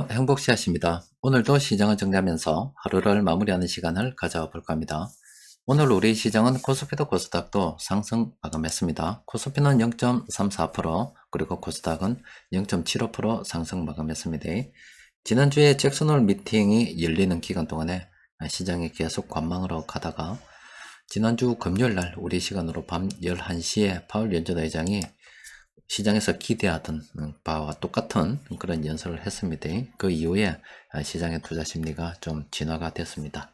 행복씨앗입니다. 오늘도 시장을 정리하면서 하루를 마무리하는 시간을 가져볼까 합니다. 오늘 우리 시장은 코스피도 코스닥도 상승 마감했습니다. 코스피는 0.34%, 그리고 코스닥은 0.75% 상승 마감했습니다. 지난주에 잭슨홀 미팅이 열리는 기간 동안에 시장이 계속 관망으로 가다가 지난주 금요일날 우리 시간으로 밤 11시에 파월 연준 의장이 시장에서 기대하던 바와 똑같은 그런 연설을 했습니다. 그 이후에 시장의 투자 심리가 좀 진화가 됐습니다.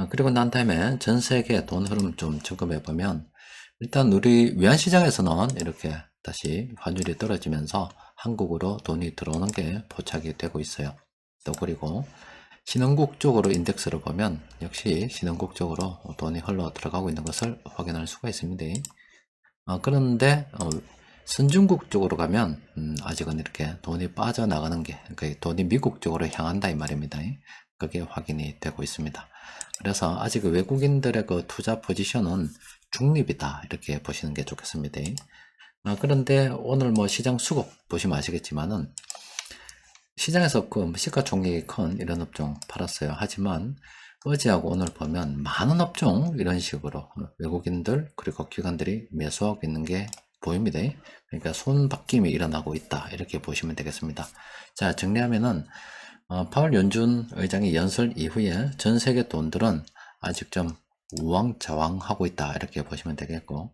그리고 난 다음에 전 세계 돈 흐름 좀 점검해 보면 일단 우리 외환시장에서는 이렇게 다시 환율이 떨어지면서 한국으로 돈이 들어오는 게 포착이 되고 있어요. 또 그리고 신흥국 쪽으로 인덱스를 보면 역시 신흥국 쪽으로 돈이 흘러 들어가고 있는 것을 확인할 수가 있습니다. 그런데 선진국 쪽으로 가면 아직은 이렇게 돈이 빠져나가는 게, 그러니까 돈이 미국 쪽으로 향한다 이 말입니다. 그게 확인이 되고 있습니다. 그래서 아직 외국인들의 그 투자 포지션은 중립이다 이렇게 보시는 게 좋겠습니다. 그런데 오늘 뭐 시장 수급 보시면 아시겠지만은 시장에서 그 시가총액이 큰 이런 업종 팔았어요. 하지만 어제하고 오늘 보면 많은 업종 이런 식으로 외국인들 그리고 기관들이 매수하고 있는 게 보입니다. 그러니까 손바뀜이 일어나고 있다 이렇게 보시면 되겠습니다. 자, 정리하면은 파월 연준 의장의 연설 이후에 전 세계 돈들은 아직 좀 우왕좌왕하고 있다 이렇게 보시면 되겠고,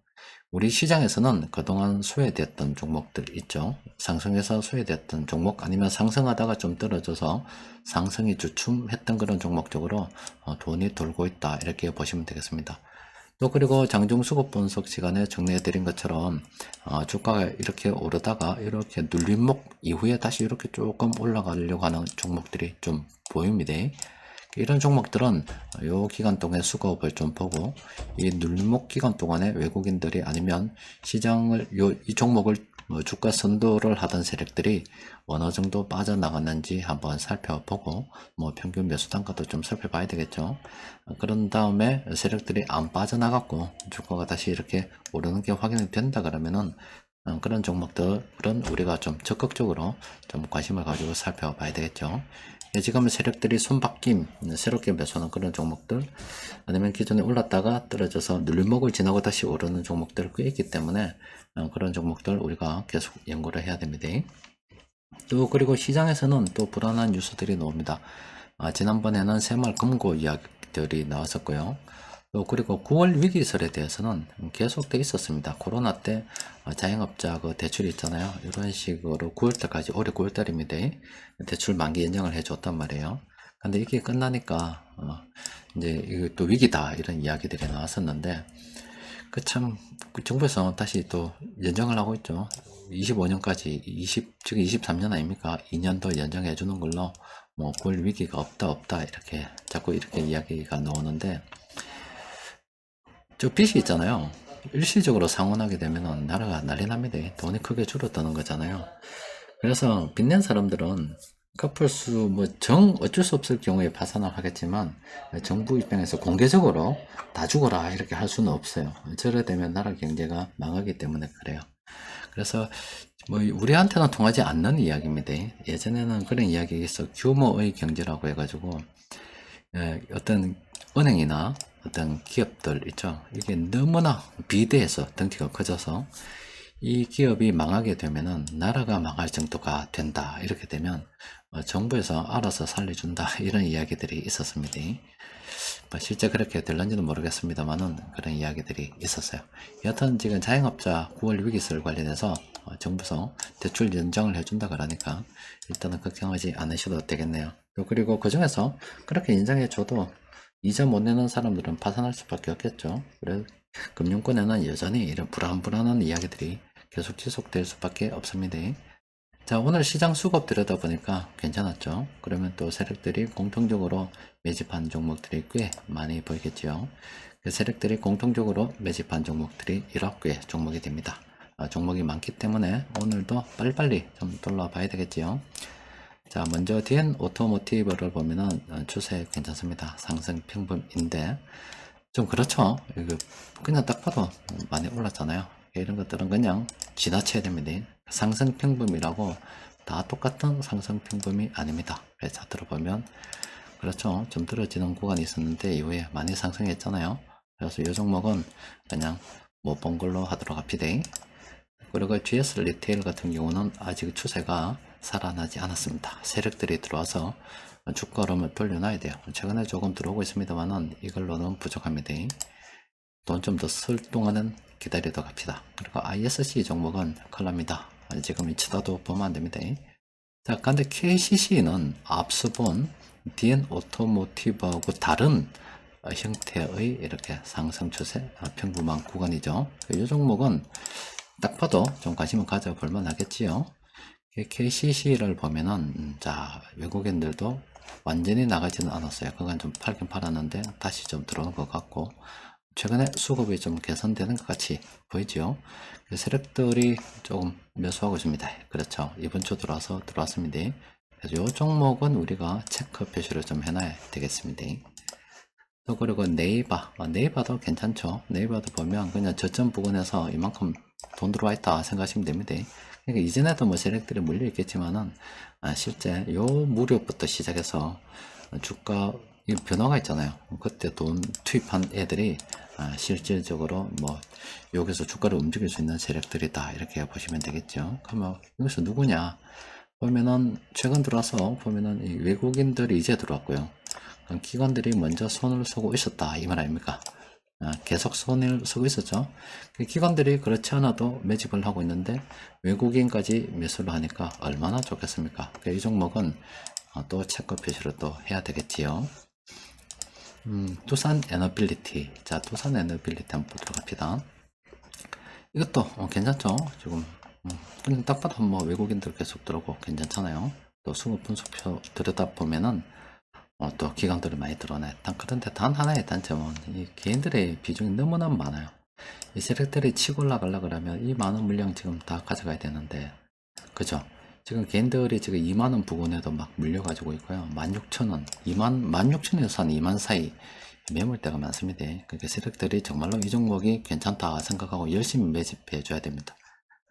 우리 시장에서는 그동안 소외됐던 종목들 있죠. 상승해서 소외됐던 종목 아니면 상승하다가 좀 떨어져서 상승이 주춤했던 그런 종목 쪽으로 돈이 돌고 있다 이렇게 보시면 되겠습니다. 또 그리고 장중수급 분석 시간에 정리해 드린 것처럼 주가가 이렇게 오르다가 이렇게 눌림목 이후에 다시 이렇게 조금 올라가려고 하는 종목들이 좀 보입니다. 이런 종목들은 요 기간 동안 수급을 좀 보고 이 눌림목 기간 동안에 외국인들이 아니면 시장을 이 종목을 주가 선도를 하던 세력들이 어느 정도 빠져나갔는지 한번 살펴보고 평균 매수 단가도 좀 살펴봐야 되겠죠. 그런 다음에 세력들이 안 빠져나갔고 주가가 다시 이렇게 오르는 게 확인이 된다 그러면은 그런 종목들은 우리가 좀 적극적으로 좀 관심을 가지고 살펴봐야 되겠죠. 지금 세력들이 손바뀜, 새롭게 매수하는 그런 종목들, 아니면 기존에 올랐다가 떨어져서 눌림목을 지나고 다시 오르는 종목들 꽤 있기 때문에 그런 종목들 우리가 계속 연구를 해야 됩니다. 또 그리고 시장에서는 또 불안한 뉴스들이 나옵니다. 지난번에는 새마을금고 이야기들이 나왔었고요. 또 그리고 9월 위기설에 대해서는 계속돼 있었습니다. 코로나 때 자영업자 그 대출 있잖아요. 이런 식으로 9월달까지, 올해 9월달입니다. 대출 만기 연장을 해줬단 말이에요. 근데 이게 끝나니까 이제 이거 또 위기다 이런 이야기들이 나왔었는데 그 정부에서 다시 또 연장을 하고 있죠. 25년까지 지금 23년 아닙니까? 2년 더 연장해 주는 걸로 9월 위기가 없다 이렇게 자꾸 이렇게 이야기가 나오는데, 저 빚이 있잖아요. 일시적으로 상환하게 되면 나라가 난리 납니다. 돈이 크게 줄어드는 거잖아요. 그래서 빚낸 사람들은 갚을 어쩔 수 없을 경우에 파산을 하겠지만 정부 입장에서 공개적으로 다 죽어라 이렇게 할 수는 없어요. 저래 되면 나라 경제가 망하기 때문에 그래요. 그래서 우리한테는 통하지 않는 이야기입니다. 예전에는 그런 이야기가 있어. 규모의 경제라고 해가지고 어떤 은행이나 어떤 기업들 있죠. 이게 너무나 비대해서 덩치가 커져서 이 기업이 망하게 되면은 나라가 망할 정도가 된다. 이렇게 되면 정부에서 알아서 살려준다. 이런 이야기들이 있었습니다. 실제 그렇게 될런지는 모르겠습니다만은 그런 이야기들이 있었어요. 여하튼 지금 자영업자 9월 위기설 관련해서 정부에서 대출 연장을 해준다 그러니까 일단은 걱정하지 않으셔도 되겠네요. 또 그리고 그 중에서 그렇게 인정해줘도 이자 못 내는 사람들은 파산할 수밖에 없겠죠. 그래서 금융권에는 여전히 이런 불안한 이야기들이 계속 지속될 수밖에 없습니다. 자, 오늘 시장 수급 들여다보니까 괜찮았죠. 그러면 또 세력들이 공통적으로 매집한 종목들이 꽤 많이 보이겠죠. 그 세력들이 공통적으로 매집한 종목들이 1억 개 종목이 됩니다. 종목이 많기 때문에 오늘도 빨리빨리 좀 돌아봐야 되겠지요. 자, 먼저 DN 오토모티브를 보면은 추세 괜찮습니다. 상승 평분인데 좀 그렇죠. 이거 그냥 딱 봐도 많이 올랐잖아요. 이런 것들은 그냥 지나쳐야 됩니다. 상승 평균이라고 다 똑같은 상승 평범이 아닙니다. 그래서 차트로 보면 그렇죠. 좀 떨어지는 구간이 있었는데 이후에 많이 상승했잖아요. 그래서 이 종목은 그냥 못 본 걸로 하도록 합시다. 그리고 GS 리테일 같은 경우는 아직 추세가 살아나지 않았습니다. 세력들이 들어와서 주가 흐름을 돌려놔야 돼요. 최근에 조금 들어오고 있습니다만은 이걸로는 부족합니다. 돈 좀 더 쓸 동안은 기다리도록 합시다. 그리고 ISC 종목은 큰일 납니다. 지금 이 치다도 보면 안 됩니다. 자, 근데 KCC는 앞서 본 DN 오토모티브하고 다른 형태의 이렇게 상승 추세 평범한 구간이죠. 이 종목은 딱 봐도 좀 관심을 가져볼 만하겠지요. KCC를 보면은 자, 외국인들도 완전히 나가지는 않았어요. 그간 좀 팔긴 팔았는데 다시 좀 들어오는 것 같고, 최근에 수급이 좀 개선되는 것 같이 보이죠. 세력들이 조금 매수하고 있습니다. 그렇죠. 이번 주 들어왔습니다. 그래서 이 종목은 우리가 체크 표시를 좀 해놔야 되겠습니다. 또 그리고 네이버도 괜찮죠. 네이버도 보면 그냥 저점 부근에서 이만큼 돈 들어와 있다 생각하시면 됩니다. 그러니까 이전에도 뭐 세력들이 물려 있겠지만은 실제 요 무렵부터 시작해서 주가 변화가 있잖아요. 그때 돈 투입한 애들이 실질적으로 뭐 여기서 주가를 움직일 수 있는 세력들이다 이렇게 보시면 되겠죠. 그러면 여기서 누구냐 보면은 최근 들어와서 보면은 이 외국인들이 이제 들어왔고요. 기관들이 먼저 손을 쓰고 있었다 이 말 아닙니까? 계속 손을 쓰고 있었죠. 기관들이 그렇지 않아도 매집을 하고 있는데 외국인까지 매수를 하니까 얼마나 좋겠습니까? 이 종목은 또 체크 표시를 또 해야 되겠지요. 두산 에너빌리티. 자, 두산 에너빌리티 한번 보도록 합시다. 이것도 괜찮죠? 지금 그냥 딱 봐도 뭐 외국인들 계속 들어오고 괜찮잖아요. 또 수급 분석표 들여다보면은 또 기관들이 많이 들어오네. 그런데 단 하나의 단점은 이 개인들의 비중이 너무나 많아요. 이 세력들이 치고 올라가려고 그러면 이 많은 물량 지금 다 가져가야 되는데, 그죠? 지금 개인들이 지금 2만원 부근에도 막 물려가지고 있고요. 16,000원, 16,000원에서 한 2만 사이 매물대가 많습니다. 그러니까 세력들이 정말로 이 종목이 괜찮다 생각하고 열심히 매집해 줘야 됩니다.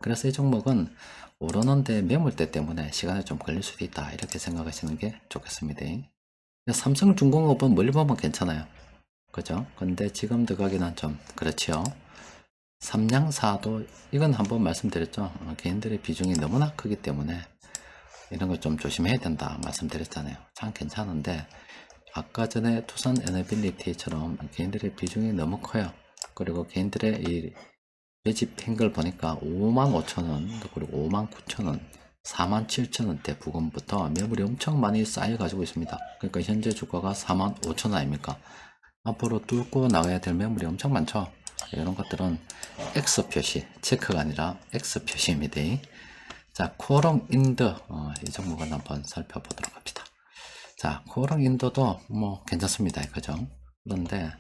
그래서 이 종목은 오르는데 매물대 때문에 시간이 좀 걸릴 수도 있다 이렇게 생각하시는 게 좋겠습니다. 삼성중공업은 멀리 보면 괜찮아요. 그죠? 근데 지금 들어가기는 좀 그렇지요. 삼양사도 이건 한번 말씀드렸죠. 개인들의 비중이 너무나 크기 때문에 이런 거 좀 조심해야 된다 말씀드렸잖아요. 참 괜찮은데 아까 전에 투산 에너빌리티처럼 개인들의 비중이 너무 커요. 그리고 개인들의 이 매집한 걸 보니까 55,000원 그리고 59,000원 47,000원대 부근부터 매물이 엄청 많이 쌓여 가지고 있습니다. 그러니까 현재 주가가 45,000원 아닙니까? 앞으로 뚫고 나가야 될 매물이 엄청 많죠. 이런 것들은 X 표시, 체크가 아니라 X 표시입니다. 자, 코오롱 인드 이 종목은 한번 살펴보도록 합시다. 자, 코오롱 인드도 뭐 괜찮습니다. 그죠? 그런데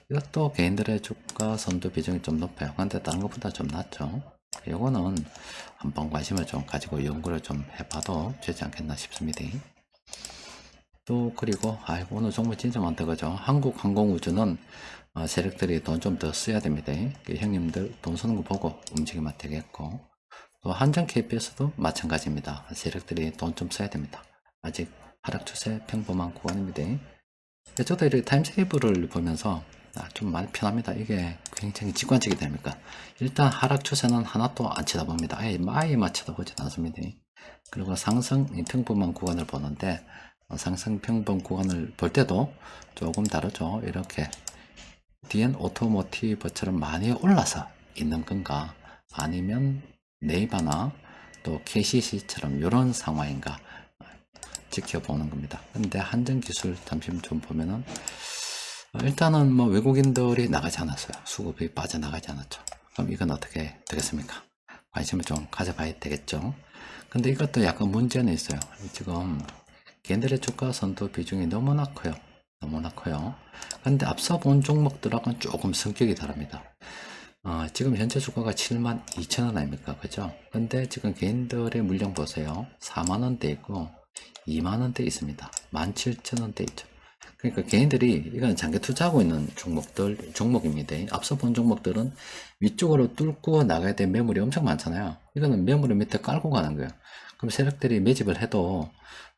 이것도 개인들의 주가 선두 비중이 좀 높아요. 근데 다른 것보다 좀 낮죠. 이거는 한번 관심을 좀 가지고 연구를 좀 해봐도 되지 않겠나 싶습니다. 또 그리고 오늘 종목 진짜 많다 그죠? 한국항공우주는 세력들이 돈 좀 더 써야 됩니다. 형님들 돈 쓰는 거 보고 움직이면 되겠고, 또 한전 KPS도 마찬가지입니다. 세력들이 돈 좀 써야 됩니다. 아직 하락 추세 평범한 구간입니다. 저도 이렇게 타임테이블을 보면서 좀 많이 편합니다. 이게 굉장히 직관적이 됩니까? 일단 하락 추세는 하나도 안 쳐다봅니다. 아예 많이 쳐다보지 않습니다. 그리고 상승 평범한 구간을 보는데 상승 평범 구간을 볼 때도 조금 다르죠. 이렇게 DN 오토모티브처럼 많이 올라서 있는 건가 아니면 네이버나 또 KCC처럼 이런 상황인가 지켜보는 겁니다. 근데 한전기술 잠시 좀 보면은 일단은 뭐 외국인들이 나가지 않았어요. 수급이 빠져나가지 않았죠. 그럼 이건 어떻게 되겠습니까? 관심을 좀 가져봐야 되겠죠. 근데 이것도 약간 문제는 있어요. 지금 개인들의 주가 선도 비중이 너무나 커요. 너무나 커요. 근데 앞서 본 종목들하고는 조금 성격이 다릅니다. 지금 현재 주가가 72,000원 아닙니까? 그죠? 근데 지금 개인들의 물량 보세요. 4만원대 있고 2만원대 있습니다. 17,000원대 있죠. 그러니까 개인들이 이건 장기 투자하고 있는 종목입니다. 앞서 본 종목들은 위쪽으로 뚫고 나가야 될 매물이 엄청 많잖아요. 이거는 매물을 밑에 깔고 가는 거예요. 그럼 세력들이 매집을 해도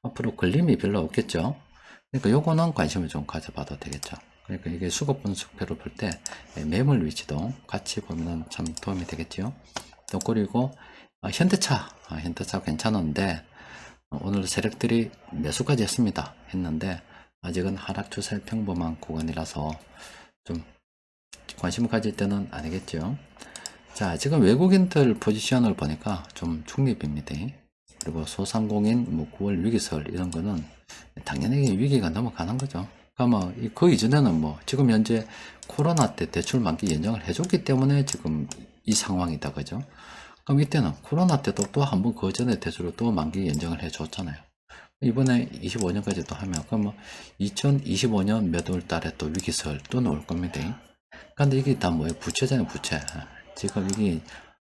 앞으로 걸림이 별로 없겠죠. 그러니까 요거는 관심을 좀 가져봐도 되겠죠. 그러니까 이게 수급 분석표를 볼 때 매물 위치도 같이 보면 참 도움이 되겠죠. 또 그리고 현대차 괜찮은데 오늘 세력들이 매수까지 했는데 아직은 하락 추세 평범한 구간이라서 좀 관심을 가질 때는 아니겠죠. 자, 지금 외국인들 포지션을 보니까 좀 중립입니다. 그리고 소상공인, 뭐 9월 위기설 이런 거는 당연히 위기가 넘어가는 거죠. 그러니까 그 이전에는 지금 현재 코로나 때 대출 만기 연장을 해줬기 때문에 지금 이 상황이다, 그죠? 그럼 이때는 코로나 때도 또 한 번 그 전에 대출을 또 만기 연장을 해줬잖아요. 이번에 25년까지 또 하면, 그럼 2025년 몇 월 달에 또 위기설 또 나올 겁니다. 근데 이게 다 뭐예요? 부채잖아요, 부채. 지금 이게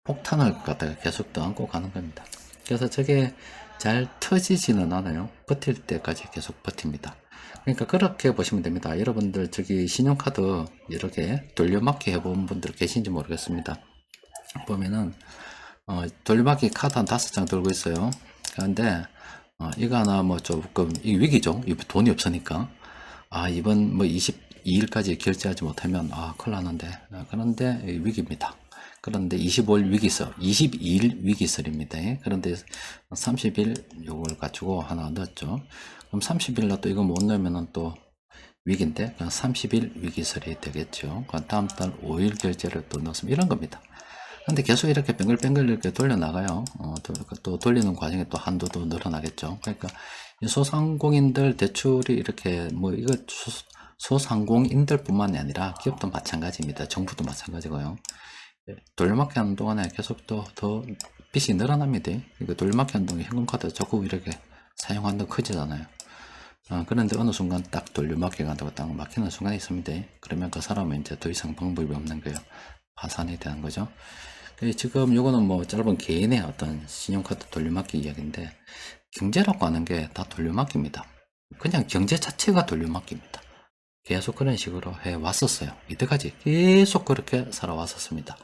폭탄을 갖다가 계속 또 안고 가는 겁니다. 그래서 저게 잘 터지지는 않아요. 버틸 때까지 계속 버팁니다. 그러니까 그렇게 보시면 됩니다. 여러분들 저기 신용카드 이렇게 돌려막기 해본 분들 계신지 모르겠습니다. 보면은 돌려막기 카드 한 5장 들고 있어요. 그런데 이거 하나 조금 이 위기죠. 돈이 없으니까 이번 22일까지 결제하지 못하면 큰일 나는데 그런데 위기입니다. 그런데 25일 위기설, 22일 위기설입니다. 그런데 30일 요걸 가지고 하나 넣었죠. 그럼 30일 날 또 이거 못 넣으면은 또 위기인데 30일 위기설이 되겠죠. 다음 달 5일 결제를 또 넣었으면 이런 겁니다. 근데 계속 이렇게 뱅글뱅글 이렇게 돌려나가요. 또 돌리는 과정에 또 한도도 늘어나겠죠. 그러니까 소상공인들 대출이 이렇게 이거 소상공인들 뿐만이 아니라 기업도 마찬가지입니다. 정부도 마찬가지고요. 돌려막기 하는 동안에 계속 더 빚이 늘어납니다. 이거 돌려막기 하는 동안에 현금카드 적극 이렇게 사용한다고 커지잖아요. 그런데 어느 순간 딱 돌려막기 간다고 딱 막히는 순간이 있습니다. 그러면 그 사람은 이제 더 이상 방법이 없는 거예요. 파산이 되는 거죠. 지금 요거는 짧은 개인의 어떤 신용카드 돌려막기 이야기인데, 경제라고 하는 게 다 돌려막기입니다. 그냥 경제 자체가 돌려막기입니다. 계속 그런 식으로 해 왔었어요. 이때까지 계속 그렇게 살아왔었습니다.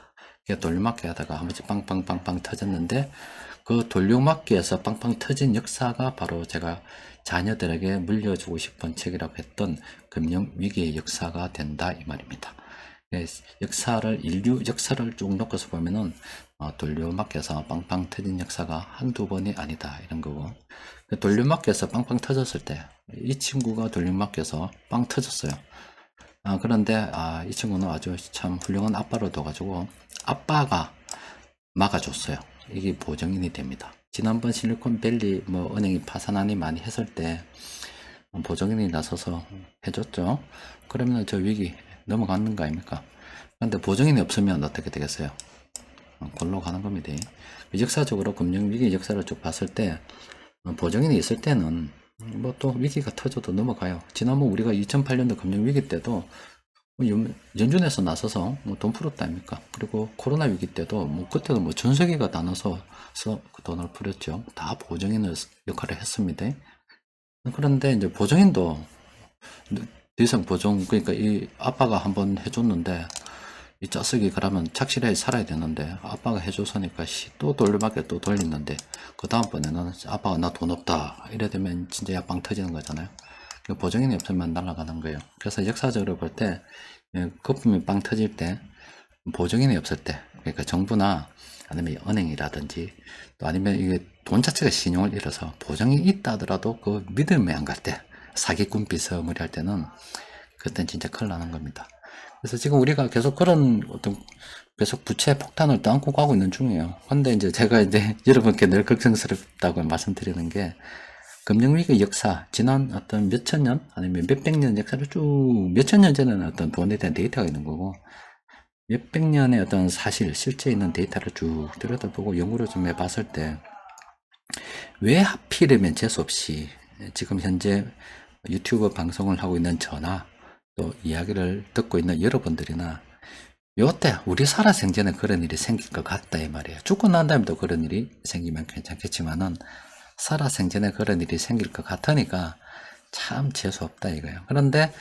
돌려막기 하다가 한 번씩 빵빵빵빵 터졌는데, 그 돌려막기에서 빵빵 터진 역사가 바로 제가 자녀들에게 물려주고 싶은 책이라고 했던 금융위기의 역사가 된다, 이 말입니다. 인류 역사를 쭉 놓고서 보면은 돌려막기에서 빵빵 터진 역사가 한두 번이 아니다, 이런 거고, 돌려막기에서 빵빵 터졌을 때 이 친구가 돌려막기에서 빵 터졌어요. 그런데 이 친구는 아주 참 훌륭한 아빠로 둬가지고 아빠가 막아줬어요. 이게 보정인이 됩니다. 지난번 실리콘밸리 은행이 파산하니 많이 했을 때 보정인이 나서서 해줬죠. 그러면 저 위기 넘어가는 거 아닙니까? 근데 보정인이 없으면 어떻게 되겠어요? 골로 가는 겁니다. 역사적으로 금융위기 역사를 쭉 봤을 때 보정인이 있을 때는 또 위기가 터져도 넘어가요. 지난번 우리가 2008년도 금융위기 때도 연준에서 나서서 돈 풀었다 아닙니까? 그리고 코로나 위기 때도 그때도 전세계가 나눠서 그 돈을 풀었죠. 다 보정인의 역할을 했습니다. 그런데 이제 보정인도 더 이상 그러니까 이 아빠가 한번 해줬는데 이 자식이 그러면 착실하게 살아야 되는데 아빠가 해줬으니까 또 돌려받게 또 돌리는데 그 다음번에는 아빠가 나 돈 없다 이래 되면 진짜 약방 터지는 거잖아요. 보정인이 없으면 날아가는 거예요. 그래서 역사적으로 볼 때 거품이 빵 터질 때 보정인이 없을 때, 그러니까 정부나 아니면 은행이라든지 또 아니면 이게 돈 자체가 신용을 잃어서 보정이 있다 하더라도 그 믿음이 안 갈 때, 사기꾼 비서물이 할 때는 그땐 진짜 큰일 나는 겁니다. 그래서 지금 우리가 계속 그런 계속 부채 폭탄을 또 안고 가고 있는 중이에요. 근데 이제 제가 여러분께 늘 걱정스럽다고 말씀드리는 게, 금융위기 역사, 지난 어떤 몇천 년, 아니면 몇백 년 역사를 쭉, 몇천 년 전에는 어떤 돈에 대한 데이터가 있는 거고, 몇백 년의 어떤 사실, 실제 있는 데이터를 쭉 들여다보고 연구를 좀 해봤을 때, 왜 하필이면 재수없이 지금 현재 유튜브 방송을 하고 있는 저나 또 이야기를 듣고 있는 여러분들이나 요때 우리 살아생전에 그런 일이 생길 것 같다, 이 말이에요. 죽고 난 다음에 또 그런 일이 생기면 괜찮겠지만은 살아생전에 그런 일이 생길 것 같으니까 참 재수없다 이거예요. 그런데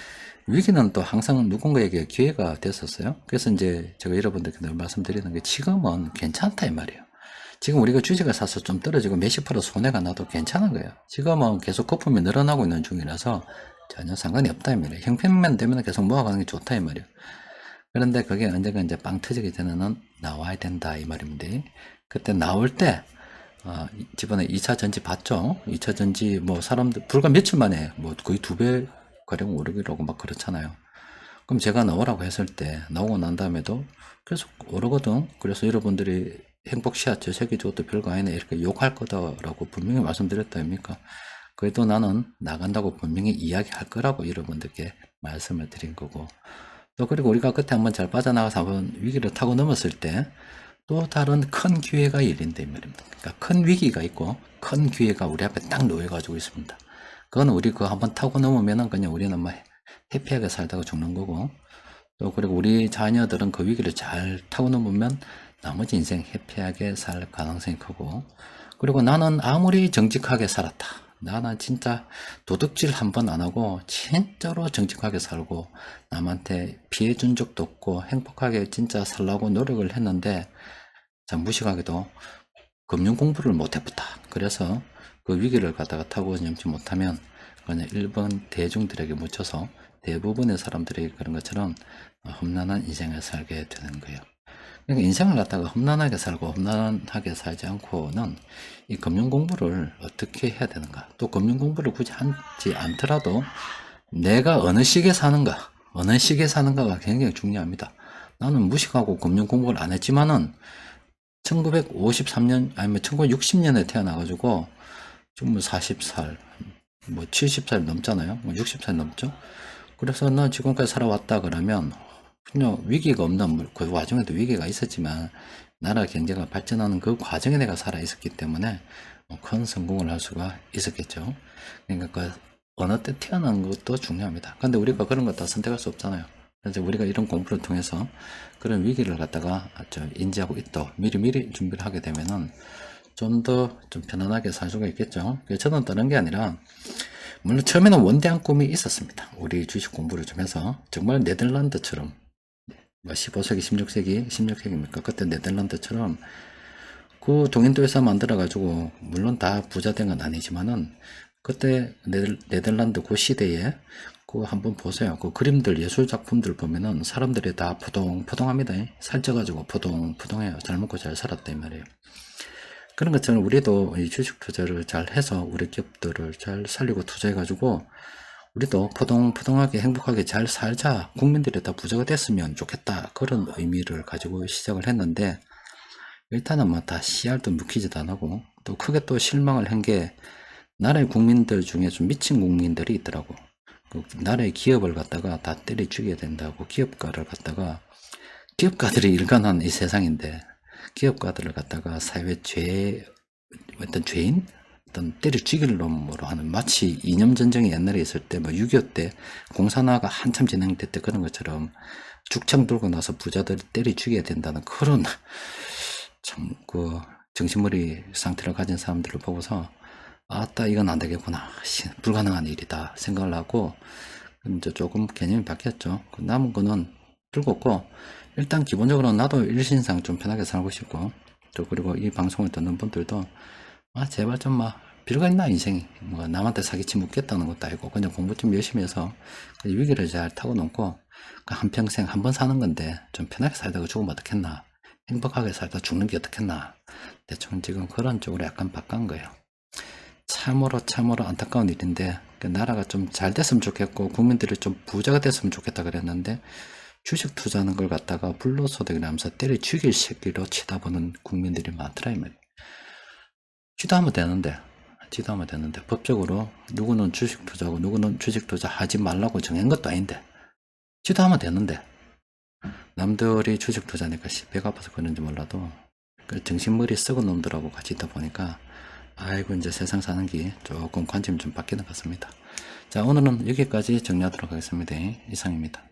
위기는 또 항상 누군가에게 기회가 됐었어요. 그래서 이제 제가 여러분들께 늘 말씀드리는 게 지금은 괜찮다 이 말이에요. 지금 우리가 주식을 사서 좀 떨어지고 몇십 프로 손해가 나도 괜찮은 거예요. 지금은 계속 거품이 늘어나고 있는 중이라서 전혀 상관이 없다 이 말이에요. 형편만 되면 계속 모아가는 게 좋다 이 말이에요. 그런데 그게 언젠가 이제 빵 터지기 전에는 나와야 된다 이 말입니다. 그때 나올 때 이번에 2차 전지 봤죠? 2차 전지 뭐 사람들 불과 며칠 만에 뭐 거의 2배 가량 오르기라고 막 그렇잖아요. 그럼 제가 나오라고 했을 때 나오고 난 다음에도 계속 오르거든. 그래서 여러분들이 행복시아 저 세계적으로 별거 아니네 이렇게 욕할 거다라고 분명히 말씀드렸다 아닙니까? 그래도 나는 나간다고 분명히 이야기할 거라고 여러분들께 말씀을 드린 거고, 또 그리고 우리가 그때 한번 잘 빠져나가서 한번 위기를 타고 넘었을 때 또 다른 큰 기회가 열린다 이 말입니다. 그러니까 큰 위기가 있고 큰 기회가 우리 앞에 딱 놓여가지고 있습니다. 그건 우리 그거 한번 타고 넘으면은 그냥 우리는 뭐 해피하게 살다가 죽는 거고, 또 그리고 우리 자녀들은 그 위기를 잘 타고 넘으면 나머지 인생 해피하게 살 가능성이 크고, 그리고 나는 아무리 정직하게 살았다, 나는 진짜 도둑질 한 번 안 하고 진짜로 정직하게 살고 남한테 피해 준 적도 없고 행복하게 진짜 살라고 노력을 했는데 참 무식하게도 금융 공부를 못 해봤다. 그래서 그 위기를 갖다가 타고 넘지 못하면 그냥 일본 대중들에게 묻혀서 대부분의 사람들이 그런 것처럼 험난한 인생을 살게 되는 거예요. 그러니까 인생을 갖다가 험난하게 살고 험난하게 살지 않고는 이 금융 공부를 어떻게 해야 되는가, 또 금융 공부를 굳이 하지 않더라도 내가 어느 시기에 사는가가 굉장히 중요합니다. 나는 무식하고 금융 공부를 안 했지만은 1953년 아니면 1960년에 태어나가지고 지금 40살 뭐 70살 넘잖아요. 뭐 60살 넘죠. 그래서 나 지금까지 살아왔다 그러면 그냥 위기가 없는, 그 와중에도 위기가 있었지만 나라 경제가 발전하는 그 과정에 내가 살아 있었기 때문에 큰 성공을 할 수가 있었겠죠. 그러니까 그 어느 때 태어난 것도 중요합니다. 근데 우리가 그런 거 다 선택할 수 없잖아요. 그래서 우리가 이런 공부를 통해서 그런 위기를 갖다가 인지하고 있다, 미리 준비를 하게 되면은 좀 더 좀 편안하게 살 수가 있겠죠. 저는 다른 게 아니라, 물론 처음에는 원대한 꿈이 있었습니다. 우리 주식 공부를 좀 해서 정말 네덜란드처럼, 뭐 15세기, 16세기입니까? 그때 네덜란드처럼 그 동인도에서 만들어가지고, 물론 다 부자 된 건 아니지만은, 그때 네덜란드 그 시대에 그 한번 보세요. 그 그림들, 예술 작품들 보면은 사람들이 다 포동포동합니다. 살쪄가지고 포동포동해요. 잘 먹고 잘 살았다 이 말이에요. 그런 것처럼 우리도 이 주식 투자를 잘 해서 우리 기업들을 잘 살리고 투자해가지고 우리도 포동포동하게 행복하게 잘 살자, 국민들이 다 부자가 됐으면 좋겠다, 그런 의미를 가지고 시작을 했는데, 일단은 뭐 다 씨알도 묵히지도 안 하고, 또 크게 또 실망을 한 게 나라의 국민들 중에 좀 미친 국민들이 있더라고. 그 나라의 기업을 갖다가 다 때려 죽여야 된다고, 기업가들이 일관한 이 세상인데 기업가들을 갖다가 사회 어떤 죄인, 어떤 때려 죽일 놈으로 하는, 마치 이념전쟁이 옛날에 있을 때 뭐 6.25 때 공산화가 한참 진행될 때 그런 것처럼 죽창 들고 나서 부자들이 때려 죽여야 된다는 그런 참 그 정신머리 상태를 가진 사람들을 보고서 아따 이건 안 되겠구나, 불가능한 일이다 생각을 하고 이제 조금 개념이 바뀌었죠. 남은 거는 즐겁고, 일단 기본적으로 나도 일신상 좀 편하게 살고 싶고, 또 그리고 이 방송을 듣는 분들도 제발 좀 필요가 있나 인생이, 뭐 남한테 사기치 묻겠다는 것도 아니고 그냥 공부 좀 열심히 해서 위기를 잘 타고 넘고 한평생 한 번 사는 건데 좀 편하게 살다가 죽으면 어떻겠나, 행복하게 살다 죽는 게 어떻겠나, 대충 지금 그런 쪽으로 약간 바꾼 거예요. 참으로 안타까운 일인데, 나라가 좀 잘 됐으면 좋겠고 국민들이 좀 부자가 됐으면 좋겠다 그랬는데, 주식 투자하는 걸 갖다가 불로소득이라면서 때려 죽일 새끼로 치다보는 국민들이 많더라 이 말이야. 지도하면 되는데 법적으로 누구는 주식 투자하고 누구는 주식 투자 하지 말라고 정한 것도 아닌데 지도하면 되는데, 남들이 주식 투자니까 배가 아파서 그런지 몰라도 그 정신머리 썩은 놈들하고 같이 있다 보니까 아이고 이제 세상 사는 게 조금 관점이 좀 바뀌는 것 같습니다. 자, 오늘은 여기까지 정리하도록 하겠습니다. 이상입니다.